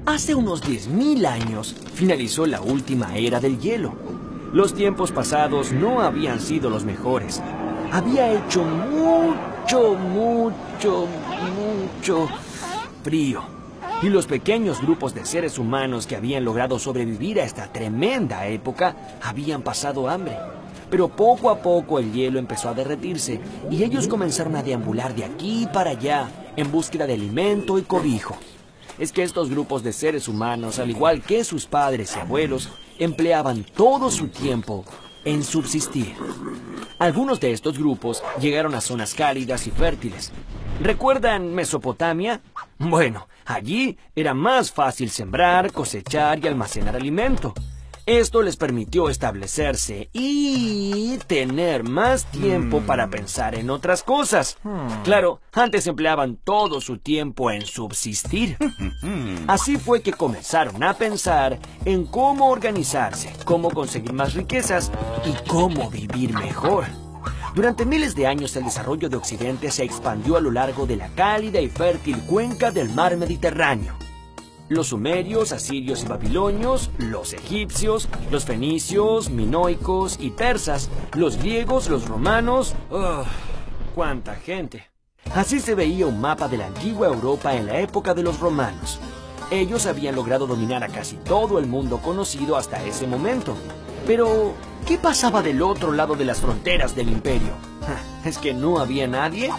Hace unos 10.000 años finalizó la última era del hielo. Los tiempos pasados no habían sido los mejores. Había hecho mucho frío. Y los pequeños grupos de seres humanos que habían logrado sobrevivir a esta tremenda época habían pasado hambre. Pero poco a poco el hielo empezó a derretirse y ellos comenzaron a deambular de aquí para allá en búsqueda de alimento y cobijo. Es que estos grupos de seres humanos, al igual que sus padres y abuelos, empleaban todo su tiempo en subsistir. Algunos de estos grupos llegaron a zonas cálidas y fértiles. ¿Recuerdan Mesopotamia? Bueno, allí era más fácil sembrar, cosechar y almacenar alimento. Esto les permitió establecerse y tener más tiempo para pensar en otras cosas. Claro, antes empleaban todo su tiempo en subsistir. Así fue que comenzaron a pensar en cómo organizarse, cómo conseguir más riquezas y cómo vivir mejor. Durante miles de años el desarrollo de Occidente se expandió a lo largo de la cálida y fértil cuenca del mar Mediterráneo. Los sumerios, asirios y babilonios, los egipcios, los fenicios, minoicos y persas, los griegos, los romanos... ¡Oh, cuánta gente! Así se veía un mapa de la antigua Europa en la época de los romanos. Ellos habían logrado dominar a casi todo el mundo conocido hasta ese momento. Pero, ¿qué pasaba del otro lado de las fronteras del imperio? ¿Es que no había nadie?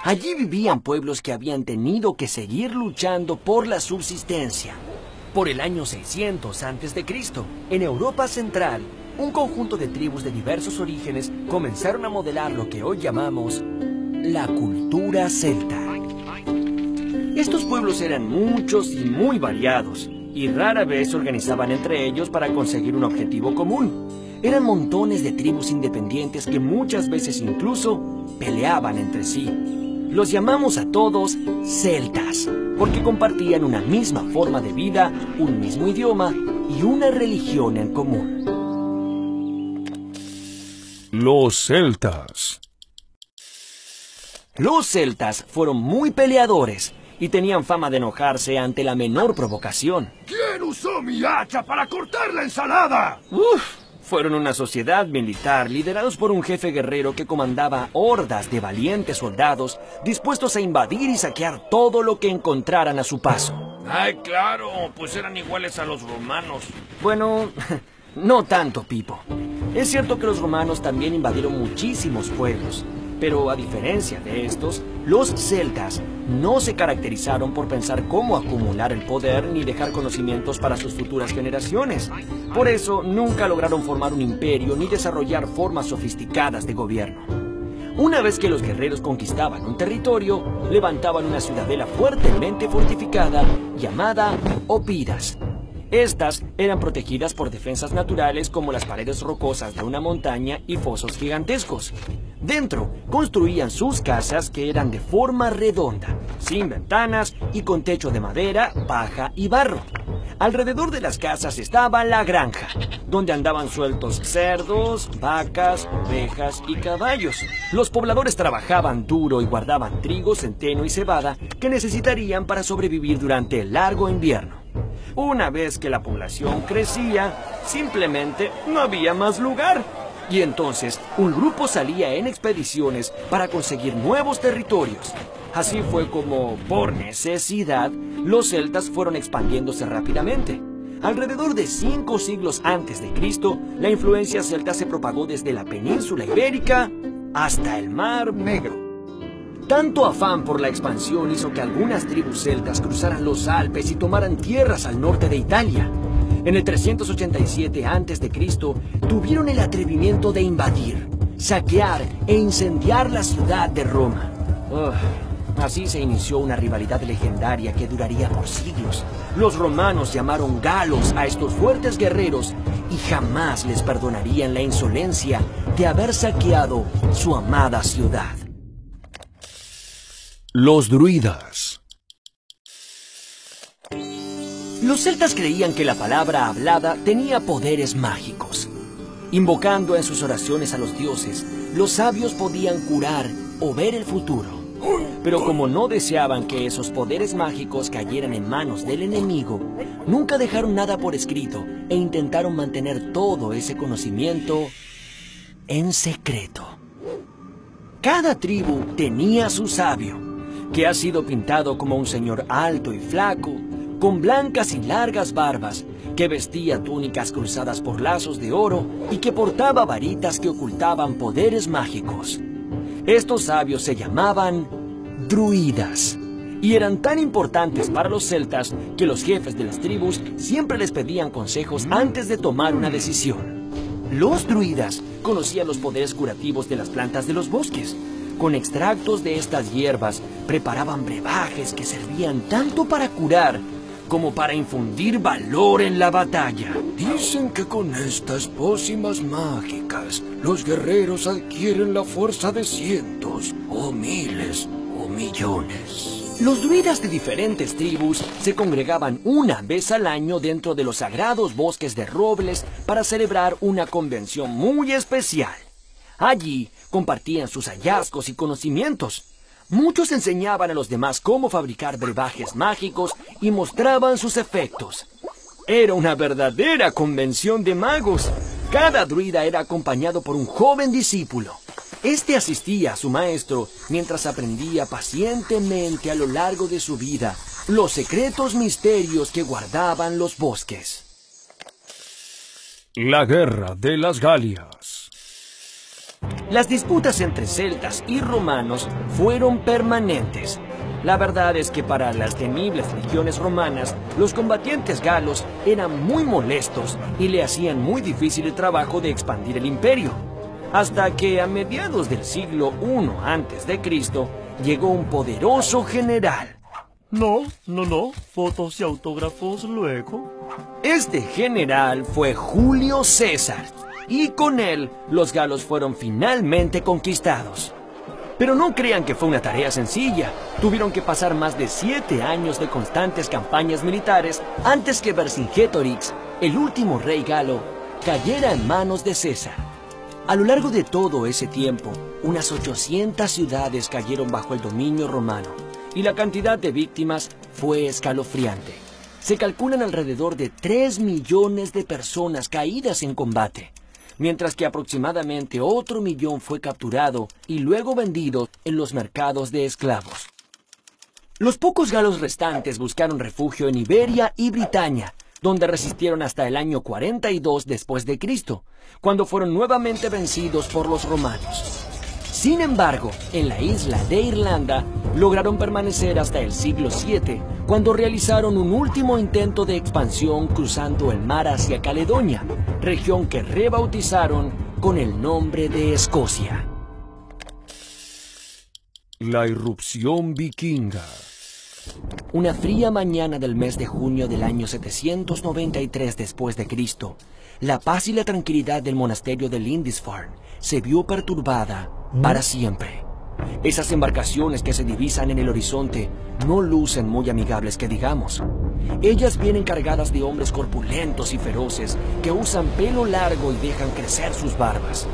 Allí vivían pueblos que habían tenido que seguir luchando por la subsistencia. Por el año 600 a.C., en Europa Central, un conjunto de tribus de diversos orígenes comenzaron a modelar lo que hoy llamamos la cultura celta. Estos pueblos eran muchos y muy variados, y rara vez se organizaban entre ellos para conseguir un objetivo común. Eran montones de tribus independientes que muchas veces incluso peleaban entre sí. Los llamamos a todos celtas, porque compartían una misma forma de vida, un mismo idioma y una religión en común. Los celtas. Los celtas fueron muy peleadores y tenían fama de enojarse ante la menor provocación. ¿Quién usó mi hacha para cortar la ensalada? Fueron una sociedad militar liderados por un jefe guerrero que comandaba hordas de valientes soldados dispuestos a invadir y saquear todo lo que encontraran a su paso. Ay, claro, pues eran iguales a los romanos. Bueno, no tanto, Pipo. Es cierto que los romanos también invadieron muchísimos pueblos, pero a diferencia de estos, los celtas no se caracterizaron por pensar cómo acumular el poder ni dejar conocimientos para sus futuras generaciones. Por eso, nunca lograron formar un imperio ni desarrollar formas sofisticadas de gobierno. Una vez que los guerreros conquistaban un territorio, levantaban una ciudadela fuertemente fortificada llamada opidas. Estas eran protegidas por defensas naturales como las paredes rocosas de una montaña y fosos gigantescos. Dentro, construían sus casas que eran de forma redonda, sin ventanas y con techo de madera, paja y barro. Alrededor de las casas estaba la granja, donde andaban sueltos cerdos, vacas, ovejas y caballos. Los pobladores trabajaban duro y guardaban trigo, centeno y cebada que necesitarían para sobrevivir durante el largo invierno. Una vez que la población crecía, simplemente no había más lugar. Y entonces, un grupo salía en expediciones para conseguir nuevos territorios. Así fue como, por necesidad, los celtas fueron expandiéndose rápidamente. Alrededor de 5 siglos antes de Cristo, la influencia celta se propagó desde la península ibérica hasta el Mar Negro. Tanto afán por la expansión hizo que algunas tribus celtas cruzaran los Alpes y tomaran tierras al norte de Italia. En el 387 a.C., tuvieron el atrevimiento de invadir, saquear e incendiar la ciudad de Roma. Así se inició una rivalidad legendaria que duraría por siglos. Los romanos llamaron galos a estos fuertes guerreros y jamás les perdonarían la insolencia de haber saqueado su amada ciudad. Los druidas. Los celtas creían que la palabra hablada tenía poderes mágicos. Invocando en sus oraciones a los dioses, los sabios podían curar o ver el futuro. Pero como no deseaban que esos poderes mágicos cayeran en manos del enemigo, nunca dejaron nada por escrito e intentaron mantener todo ese conocimiento en secreto. Cada tribu tenía su sabio, que ha sido pintado como un señor alto y flaco, con blancas y largas barbas, que vestía túnicas cruzadas por lazos de oro y que portaba varitas que ocultaban poderes mágicos. Estos sabios se llamaban druidas y eran tan importantes para los celtas que los jefes de las tribus siempre les pedían consejos antes de tomar una decisión. Los druidas conocían los poderes curativos de las plantas de los bosques. Con extractos de estas hierbas preparaban brebajes que servían tanto para curar como para infundir valor en la batalla. Dicen que con estas pócimas mágicas, los guerreros adquieren la fuerza de cientos, o miles, o millones. Los druidas de diferentes tribus se congregaban una vez al año dentro de los sagrados bosques de robles para celebrar una convención muy especial. Allí compartían sus hallazgos y conocimientos. Muchos enseñaban a los demás cómo fabricar brebajes mágicos y mostraban sus efectos. Era una verdadera convención de magos. Cada druida era acompañado por un joven discípulo. Este asistía a su maestro mientras aprendía pacientemente a lo largo de su vida los secretos misterios que guardaban los bosques. La guerra de las Galias. Las disputas entre celtas y romanos fueron permanentes. La verdad es que para las temibles legiones romanas, los combatientes galos eran muy molestos y le hacían muy difícil el trabajo de expandir el imperio. Hasta que a mediados del siglo I a.C. llegó un poderoso general. No, fotos y autógrafos luego. Este general fue Julio César, y con él los galos fueron finalmente conquistados. Pero no crean que fue una tarea sencilla. Tuvieron que pasar más de 7 años de constantes campañas militares antes que Vercingetorix, el último rey galo, cayera en manos de César. A lo largo de todo ese tiempo, unas 800 ciudades cayeron bajo el dominio romano, y la cantidad de víctimas fue escalofriante. Se calculan alrededor de 3 millones de personas caídas en combate, mientras que aproximadamente otro millón fue capturado y luego vendido en los mercados de esclavos. Los pocos galos restantes buscaron refugio en Iberia y Britania, donde resistieron hasta el año 42 después de Cristo, cuando fueron nuevamente vencidos por los romanos. Sin embargo, en la isla de Irlanda lograron permanecer hasta el siglo VII, cuando realizaron un último intento de expansión cruzando el mar hacia Caledonia, región que rebautizaron con el nombre de Escocia. La irrupción vikinga. Una fría mañana del mes de junio del año 793 después de Cristo, la paz y la tranquilidad del monasterio de Lindisfarne se vio perturbada para siempre. Esas embarcaciones que se divisan en el horizonte no lucen muy amigables que digamos. Ellas vienen cargadas de hombres corpulentos y feroces que usan pelo largo y dejan crecer sus barbas.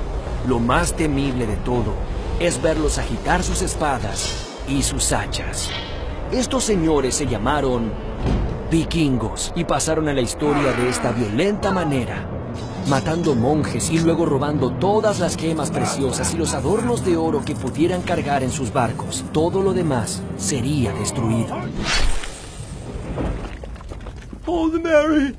Lo más temible de todo es verlos agitar sus espadas y sus hachas. Estos señores se llamaron vikingos y pasaron a la historia de esta violenta manera, matando monjes y luego robando todas las gemas preciosas y los adornos de oro que pudieran cargar en sus barcos. Todo lo demás sería destruido. ¡Old Mary!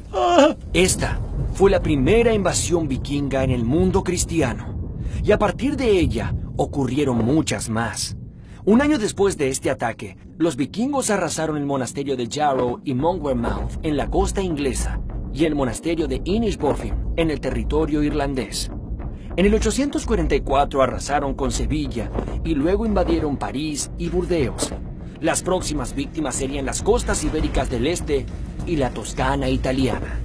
Esta fue la primera invasión vikinga en el mundo cristiano, y a partir de ella ocurrieron muchas más. Un año después de este ataque, los vikingos arrasaron el monasterio de Jarrow y Monwermouth en la costa inglesa y el monasterio de Inishbofin en el territorio irlandés. En el 844 arrasaron con Sevilla y luego invadieron París y Burdeos. Las próximas víctimas serían las costas ibéricas del este y la Toscana italiana.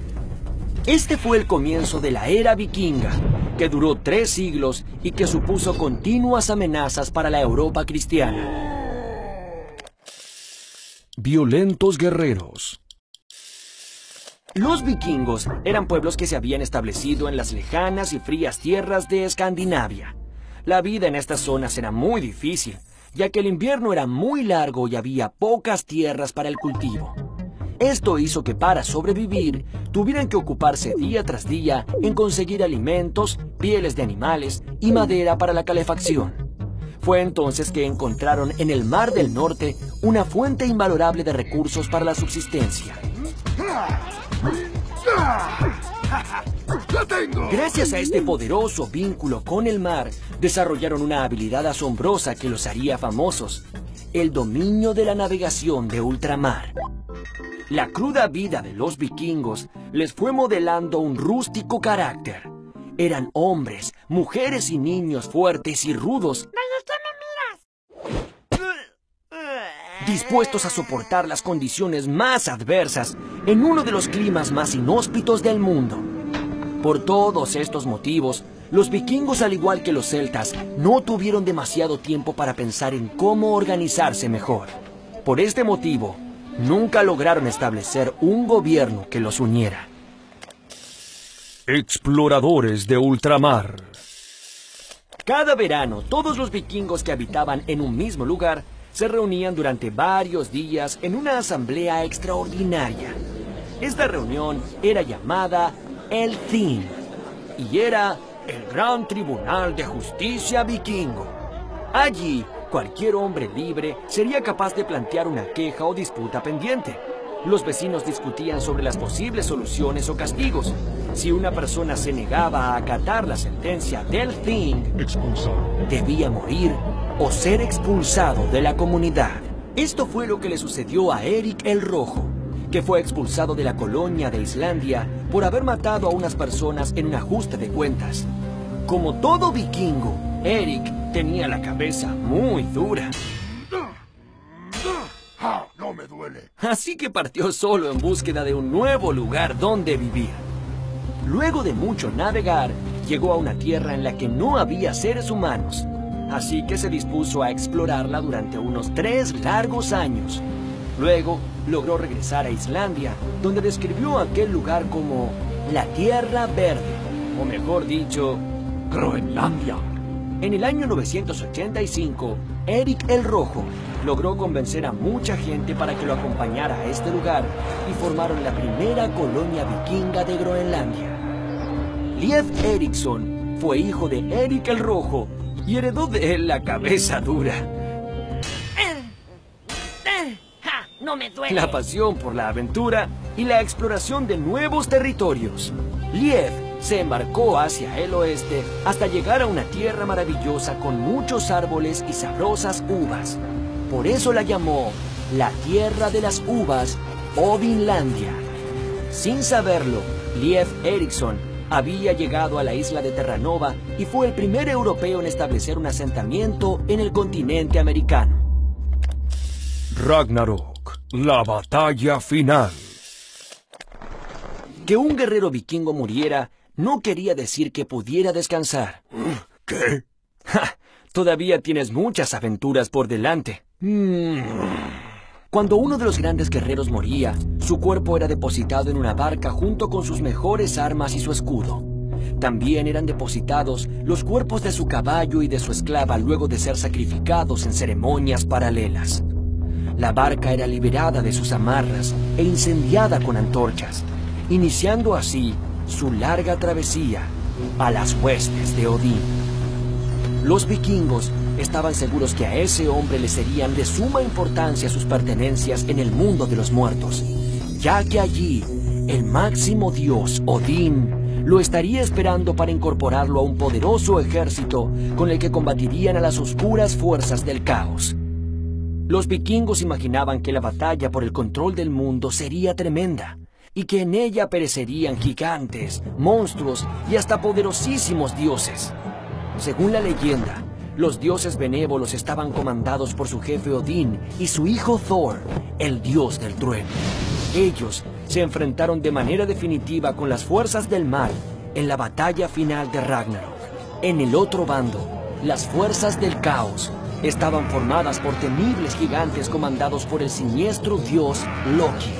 Este fue el comienzo de la era vikinga, que duró 3 siglos y que supuso continuas amenazas para la Europa cristiana. Violentos guerreros. Los vikingos eran pueblos que se habían establecido en las lejanas y frías tierras de Escandinavia. La vida en estas zonas era muy difícil, ya que el invierno era muy largo y había pocas tierras para el cultivo. Esto hizo que para sobrevivir tuvieran que ocuparse día tras día en conseguir alimentos, pieles de animales y madera para la calefacción. Fue entonces que encontraron en el Mar del Norte una fuente invalorable de recursos para la subsistencia. Gracias a este poderoso vínculo con el mar, desarrollaron una habilidad asombrosa que los haría famosos: el dominio de la navegación de ultramar. La cruda vida de los vikingos les fue modelando un rústico carácter. Eran hombres, mujeres y niños fuertes y rudos, dispuestos a soportar las condiciones más adversas en uno de los climas más inhóspitos del mundo. Por todos estos motivos, los vikingos, al igual que los celtas, no tuvieron demasiado tiempo para pensar en cómo organizarse mejor. Por este motivo, nunca lograron establecer un gobierno que los uniera. Exploradores de ultramar. Cada verano, todos los vikingos que habitaban en un mismo lugar se reunían durante varios días en una asamblea extraordinaria. Esta reunión era llamada el Thing y era el gran tribunal de justicia vikingo. Allí, cualquier hombre libre sería capaz de plantear una queja o disputa pendiente. Los vecinos discutían sobre las posibles soluciones o castigos. Si una persona se negaba a acatar la sentencia del Thing, debía morir o ser expulsado de la comunidad. Esto fue lo que le sucedió a Eric el Rojo, que fue expulsado de la colonia de Islandia por haber matado a unas personas en un ajuste de cuentas. Como todo vikingo, Eric tenía la cabeza muy dura. No me duele. Así que partió solo en búsqueda de un nuevo lugar donde vivir. Luego de mucho navegar, llegó a una tierra en la que no había seres humanos. Así que se dispuso a explorarla durante unos 3 largos años. Luego, logró regresar a Islandia, donde describió aquel lugar como la Tierra Verde, o mejor dicho, Groenlandia. En el año 985, Eric el Rojo logró convencer a mucha gente para que lo acompañara a este lugar y formaron la primera colonia vikinga de Groenlandia. Leif Erikson fue hijo de Eric el Rojo y heredó de él la cabeza dura. No me duele. La pasión por la aventura y la exploración de nuevos territorios. Leif se embarcó hacia el oeste hasta llegar a una tierra maravillosa con muchos árboles y sabrosas uvas. Por eso la llamó la Tierra de las Uvas o Vinlandia. Sin saberlo, Leif Erikson había llegado a la isla de Terranova y fue el primer europeo en establecer un asentamiento en el continente americano. Ragnarok, la batalla final. Que un guerrero vikingo muriera no quería decir que pudiera descansar. ¿Qué? ¡Ja! Todavía tienes muchas aventuras por delante. Cuando uno de los grandes guerreros moría, su cuerpo era depositado en una barca junto con sus mejores armas y su escudo. También eran depositados los cuerpos de su caballo y de su esclava luego de ser sacrificados en ceremonias paralelas. La barca era liberada de sus amarras e incendiada con antorchas, iniciando así su larga travesía a las huestes de Odín. Los vikingos estaban seguros que a ese hombre le serían de suma importancia sus pertenencias en el mundo de los muertos, ya que allí el máximo dios Odín lo estaría esperando para incorporarlo a un poderoso ejército con el que combatirían a las oscuras fuerzas del caos. Los vikingos imaginaban que la batalla por el control del mundo sería tremenda y que en ella perecerían gigantes, monstruos y hasta poderosísimos dioses. Según la leyenda, Los dioses benévolos estaban comandados por su jefe Odín y su hijo Thor, el dios del trueno. Ellos se enfrentaron de manera definitiva con las fuerzas del mal en la batalla final de Ragnarok. En el otro bando, las fuerzas del caos estaban formadas por temibles gigantes comandados por el siniestro dios Loki.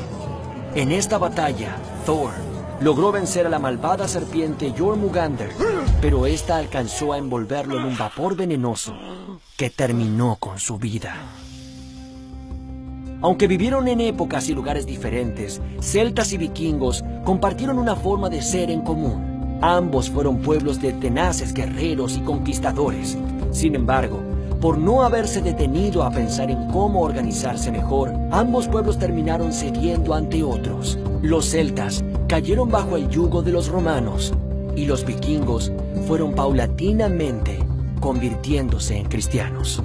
En esta batalla, Thor logró vencer a la malvada serpiente Jormungandr, pero esta alcanzó a envolverlo en un vapor venenoso que terminó con su vida. Aunque vivieron en épocas y lugares diferentes, celtas y vikingos compartieron una forma de ser en común. Ambos fueron pueblos de tenaces guerreros y conquistadores. Sin embargo, por no haberse detenido a pensar en cómo organizarse mejor, ambos pueblos terminaron cediendo ante otros. Los celtas cayeron bajo el yugo de los romanos y los vikingos fueron paulatinamente convirtiéndose en cristianos.